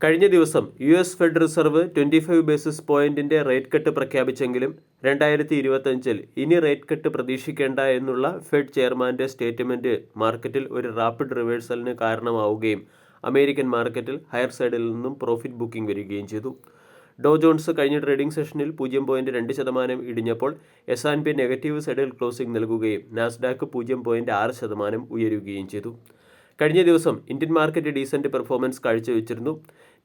കഴിഞ്ഞ ദിവസം US fed reserve 25 basis പോയിന്റിന്റെ റേറ്റ് കട്ട് പ്രഖ്യാപിച്ചെങ്കിലും 2025-ൽ ഇനി റേറ്റ് കട്ട് പ്രതീക്ഷിക്കേണ്ട എന്നുള്ള ഫെഡ് ചെയർമാന്റെ സ്റ്റേറ്റ്മെന്റ് മാർക്കറ്റിൽ ഒരു റാപ്പിഡ് റിവേഴ്സലിന് കാരണമാവുകയും അമേരിക്കൻ മാർക്കറ്റിൽ ഹയർ സൈഡിൽ നിന്നും പ്രോഫിറ്റ് ബുക്കിംഗ് വരികയും ചെയ്തു. ഡോ ജോൺസ് കഴിഞ്ഞ ട്രേഡിംഗ് സെഷനിൽ 0.2% ഇടിഞ്ഞപ്പോൾ S&P നെഗറ്റീവ് സൈഡിൽ ക്ലോസിംഗ് നൽകുകയും നാസ്ഡാക്ക് 0.6% ഉയരുകയും ചെയ്തു. കഴിഞ്ഞ ദിവസം ഇന്ത്യൻ മാർക്കറ്റ് ഡീസന്റ് പെർഫോമൻസ് കാഴ്ചവെച്ചിരുന്നു.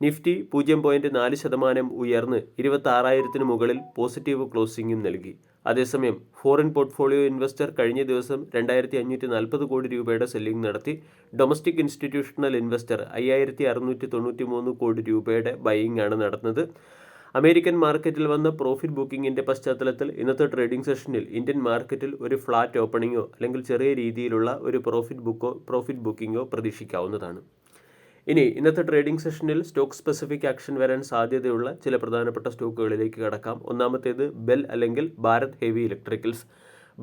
നിഫ്റ്റി 0.4% ഉയർന്ന് 26,000 മുകളിൽ പോസിറ്റീവ് ക്ലോസിംഗും നൽകി. അതേസമയം ഫോറിൻ പോർട്ട്ഫോളിയോ ഇൻവെസ്റ്റർ കഴിഞ്ഞ ദിവസം 2,540 കോടി രൂപയുടെ സെല്ലിംഗ് നടത്തി. ഡൊമസ്റ്റിക് ഇൻസ്റ്റിറ്റ്യൂഷണൽ ഇൻവെസ്റ്റർ 5,693 കോടി രൂപയുടെ ബൈയിങ് ആണ് നടന്നത്. അമേരിക്കൻ മാർക്കറ്റിൽ വന്ന പ്രോഫിറ്റ് ബുക്കിങ്ങിൻ്റെ പശ്ചാത്തലത്തിൽ ഇന്നത്തെ ട്രേഡിംഗ് സെഷനിൽ ഇന്ത്യൻ മാർക്കറ്റിൽ ഒരു ഫ്ലാറ്റ് ഓപ്പണിങ്ങോ അല്ലെങ്കിൽ ചെറിയ രീതിയിലുള്ള ഒരു പ്രോഫിറ്റ് ബുക്കിങ്ങോ പ്രതീക്ഷിക്കാവുന്നതാണ്. ഇനി ഇന്നത്തെ ട്രേഡിംഗ് സെഷനിൽ സ്റ്റോക്ക് സ്പെസിഫിക് ആക്ഷൻ വരാൻ സാധ്യതയുള്ള ചില പ്രധാനപ്പെട്ട സ്റ്റോക്കുകളിലേക്ക് കടക്കാം. ഒന്നാമത്തേത് ബെൽ അല്ലെങ്കിൽ Bharat Heavy Electricals.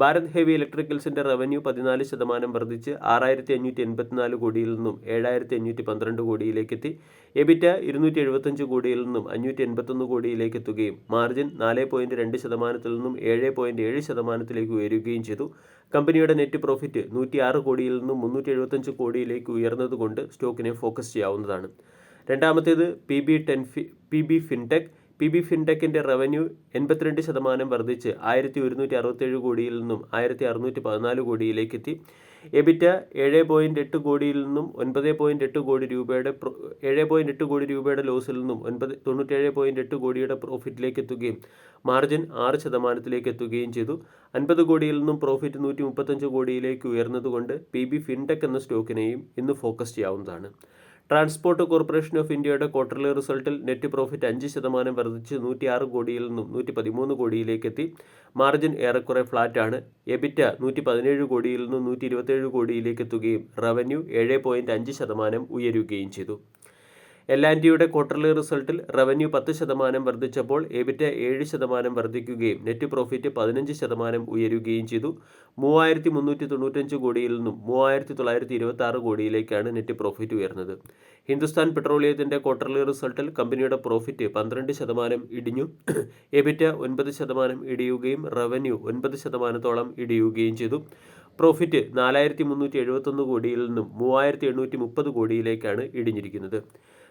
Bharat Heavy ഇലക്ട്രിക്കൽസിൻ്റെ റവന്യൂ 14% വർദ്ധിച്ച് 6,584 കോടിയിൽ നിന്നും 7,512 കോടിയിലേക്ക് എത്തി. എബിറ്റ 275 കോടിയിൽ നിന്നും 581 കോടിയിലേക്ക് എത്തുകയും മാർജിൻ 4.2% നിന്നും 7.7% ഉയരുകയും ചെയ്തു. കമ്പനിയുടെ നെറ്റ് പ്രോഫിറ്റ് 106 കോടിയിൽ നിന്നും 375 കോടിയിലേക്ക് ഉയർന്നതുകൊണ്ട് സ്റ്റോക്കിനെ ഫോക്കസ് ചെയ്യാവുന്നതാണ്. രണ്ടാമത്തേത് പി ബി ഫിൻടെക്. ഫിൻടെക്കിൻ്റെ റവന്യൂ 82% വർദ്ധിച്ച് 1,167 കോടിയിൽ നിന്നും 1,614 കോടിയിലേക്ക് എത്തി. എബിറ്റ 7.8 കോടിയിൽ നിന്നും 9.8 കോടി രൂപയുടെ 7.8 കോടി രൂപയുടെ ലോസിൽ നിന്നും 97.8 കോടിയുടെ പ്രോഫിറ്റിലേക്ക് എത്തുകയും മാർജിൻ 6% എത്തുകയും ചെയ്തു. 50 കോടിയിൽ നിന്നും പ്രോഫിറ്റ് 135 കോടിയിലേക്ക് ഉയർന്നതുകൊണ്ട് PB ഫിൻടെക് എന്ന സ്റ്റോക്കിനെയും ഇന്ന് ഫോക്കസ് ചെയ്യാവുന്നതാണ്. ട്രാൻസ്പോർട്ട് കോർപ്പറേഷൻ ഓഫ് ഇന്ത്യയുടെ ക്വാർട്ടർലി റിസൾട്ടിൽ നെറ്റ് പ്രോഫിറ്റ് 5% വർദ്ധിച്ച് 106 കോടിയിൽ നിന്നും 113 കോടിയിലേക്ക് എത്തി. മാർജിൻ ഏറെക്കുറെ ഫ്ലാറ്റാണ്. എബിറ്റ 117 കോടിയിൽ നിന്നും 127 കോടിയിലേക്ക് എത്തുകയും റവന്യൂ 7.5% ഉയരുകയും ചെയ്തു. L&Tയുടെ ക്വാർട്ടർലി റിസൾട്ടിൽ റവന്യൂ 10% വർദ്ധിച്ചപ്പോൾ എബിറ്റ 7% വർദ്ധിക്കുകയും നെറ്റ് പ്രോഫിറ്റ് 15% ഉയരുകയും ചെയ്തു. 3,395 കോടിയിൽ നിന്നും 3,926 കോടിയിലേക്കാണ് നെറ്റ് പ്രോഫിറ്റ് ഉയർന്നത്. ഹിന്ദുസ്ഥാൻ പെട്രോളിയത്തിൻ്റെ ക്വാർട്ടർലി റിസൾട്ടിൽ കമ്പനിയുടെ പ്രോഫിറ്റ് 12% ഇടിഞ്ഞു. എബിറ്റ 9% ഇടിയുകയും റവന്യൂ 9%-ഓളം ഇടിയുകയും ചെയ്തു. പ്രോഫിറ്റ് 4,371 കോടിയിൽ നിന്നും 3,830 കോടിയിലേക്കാണ് ഇടിഞ്ഞിരിക്കുന്നത്.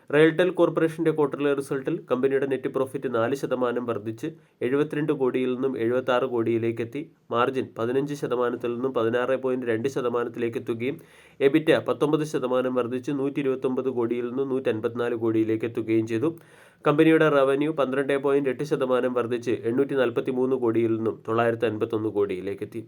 റെയിൽടെൽ കോർപ്പറേഷൻ്റെ ക്വാർട്ടർലി റിസൾട്ടിൽ കമ്പനിയുടെ നെറ്റ് പ്രോഫിറ്റ് 4% വർദ്ധിച്ച് 72 കോടിയിൽ നിന്നും 76 കോടിയിലേക്ക് എത്തി. മാർജിൻ 15%-ൽ നിന്നും 16.2%-ലേക്ക് എത്തുകയും എബിറ്റ 19% വർദ്ധിച്ച് 129 കോടിയിൽ നിന്നും 154 കോടിയിലേക്ക് എത്തുകയും ചെയ്തു. കമ്പനിയുടെ റവന്യൂ 12.8% വർദ്ധിച്ച് 843 കോടിയിൽ നിന്നും 951 കോടിയിലേക്ക് എത്തി.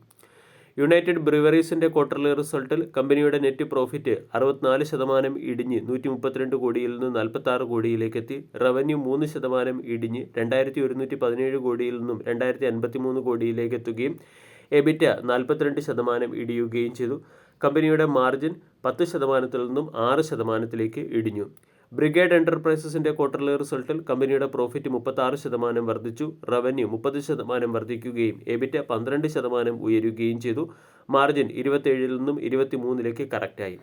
യുണൈറ്റഡ് ബ്രിവറീസിൻ്റെ ക്വാർട്ടർലി റിസൾട്ടിൽ കമ്പനിയുടെ നെറ്റ് പ്രോഫിറ്റ് 64% ഇടിഞ്ഞ് 132 കോടിയിൽ നിന്ന് 46 കോടിയിലേക്ക് എത്തി. റവന്യൂ 3% ഇടിഞ്ഞ് 2,117 കോടിയിൽ നിന്നും 2,053 കോടിയിലേക്ക് എത്തുകയും എബിറ്റ 42% ഇടിയുകയും ചെയ്തു. കമ്പനിയുടെ മാർജിൻ 10%-ൽ നിന്നും 6%-ലേക്ക് ഇടിഞ്ഞു. ബ്രിഗേഡ് എൻ്റർപ്രൈസസിൻ്റെ ക്വാർട്ടർലി റിസൾട്ടിൽ കമ്പനിയുടെ പ്രോഫിറ്റ് 36% വർദ്ധിച്ചു. റവന്യൂ 30% വർദ്ധിക്കുകയും എബിറ്റ 12% ഉയരുകയും ചെയ്തു. മാർജിൻ 27-ൽ നിന്നും 23-ലേക്ക് കറക്റ്റായി.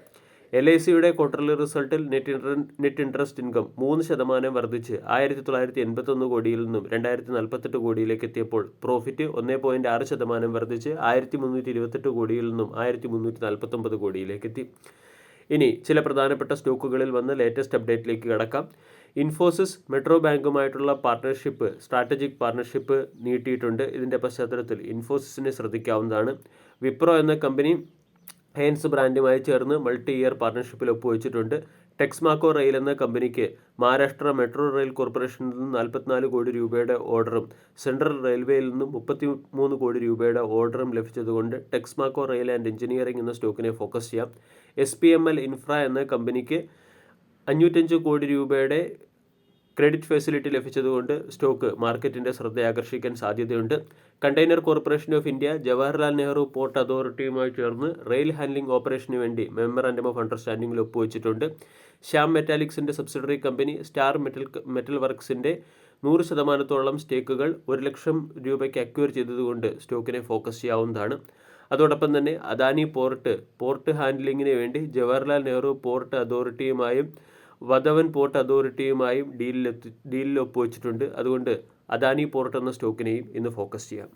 LICയുടെ ക്വാർട്ടർലി റിസൾട്ടിൽ നെറ്റ് ഇൻട്രസ്റ്റ് ഇൻകം 3% വർദ്ധിച്ച് 1,981 കോടിയിൽ നിന്നും 2,048 കോടിയിലേക്ക് എത്തിയപ്പോൾ പ്രോഫിറ്റ് 1.6% വർദ്ധിച്ച് 1,328 കോടിയിൽ നിന്നും 1,349 കോടിയിലേക്ക് എത്തി. ഇനി ചില പ്രധാനപ്പെട്ട സ്റ്റോക്കുകളിൽ വന്ന ലേറ്റസ്റ്റ് അപ്ഡേറ്റിലേക്ക് കടക്കാം. ഇൻഫോസിസ് മെട്രോ ബാങ്കുമായിട്ടുള്ള സ്ട്രാറ്റജിക് പാർട്ണർഷിപ്പ് നീട്ടിയിട്ടുണ്ട്. ഇതിൻ്റെ പശ്ചാത്തലത്തിൽ ഇൻഫോസിസിനെ ശ്രദ്ധിക്കാവുന്നതാണ്. വിപ്രോ എന്ന കമ്പനി ഹെയൻസ് ബ്രാൻഡുമായി ചേർന്ന് മൾട്ടി ഇയർ പാർട്ണർഷിപ്പിൽ ഒപ്പുവെച്ചിട്ടുണ്ട്. ടെക്സ്മാക്കോ റെയിൽ എന്ന കമ്പനിക്ക് മഹാരാഷ്ട്ര മെട്രോ റെയിൽ കോർപ്പറേഷനിൽ നിന്നും 44 കോടി രൂപയുടെ ഓർഡറും സെൻട്രൽ റെയിൽവേയിൽ നിന്നും 33 കോടി രൂപയുടെ ഓർഡറും ലഭിച്ചതുകൊണ്ട് ടെക്സ്മാക്കോ റെയിൽ ആൻഡ് എഞ്ചിനീയറിംഗ് എന്ന സ്റ്റോക്കിനെ ഫോക്കസ് ചെയ്യാം. SPML ഇൻഫ്ര എന്ന കമ്പനിക്ക് 505 കോടി രൂപയുടെ ക്രെഡിറ്റ് ഫെസിലിറ്റി ലഭിച്ചതുകൊണ്ട് സ്റ്റോക്ക് മാർക്കറ്റിൻ്റെ ശ്രദ്ധയാകർഷിക്കാൻ സാധ്യതയുണ്ട്. Container Corporation of India Jawaharlal Nehru port അതോറിറ്റിയുമായി ചേർന്ന് റെയിൽ ഹാൻഡ്ലിംഗ് ഓപ്പറേഷന് വേണ്ടി മെമ്മറാൻഡം ഓഫ് അണ്ടർസ്റ്റാൻഡിംഗിൽ ഒപ്പുവെച്ചിട്ടുണ്ട്. ശ്യാം മെറ്റാലിക്സിൻ്റെ സബ്സിഡറി കമ്പനി സ്റ്റാർ മെറ്റൽ വർക്ക്സിൻ്റെ 100%-ഓളം സ്റ്റേക്കുകൾ 1 ലക്ഷം രൂപയ്ക്ക് അക്വയർ ചെയ്തതുകൊണ്ട് സ്റ്റോക്കിനെ ഫോക്കസ് ചെയ്യാവുന്നതാണ്. അതോടൊപ്പം തന്നെ അദാനി പോർട്ട് ഹാൻഡ്ലിങ്ങിന് വേണ്ടി ജവഹർലാൽ നെഹ്റു പോർട്ട് അതോറിറ്റിയുമായും വധവൻ പോർട്ട് അതോറിറ്റിയുമായും ഡീലിൽ ഒപ്പുവെച്ചിട്ടുണ്ട്. അതുകൊണ്ട് അദാനി പോർട്ട് എന്ന സ്റ്റോക്കിനെയും ഇന്ന് ഫോക്കസ് ചെയ്യാം.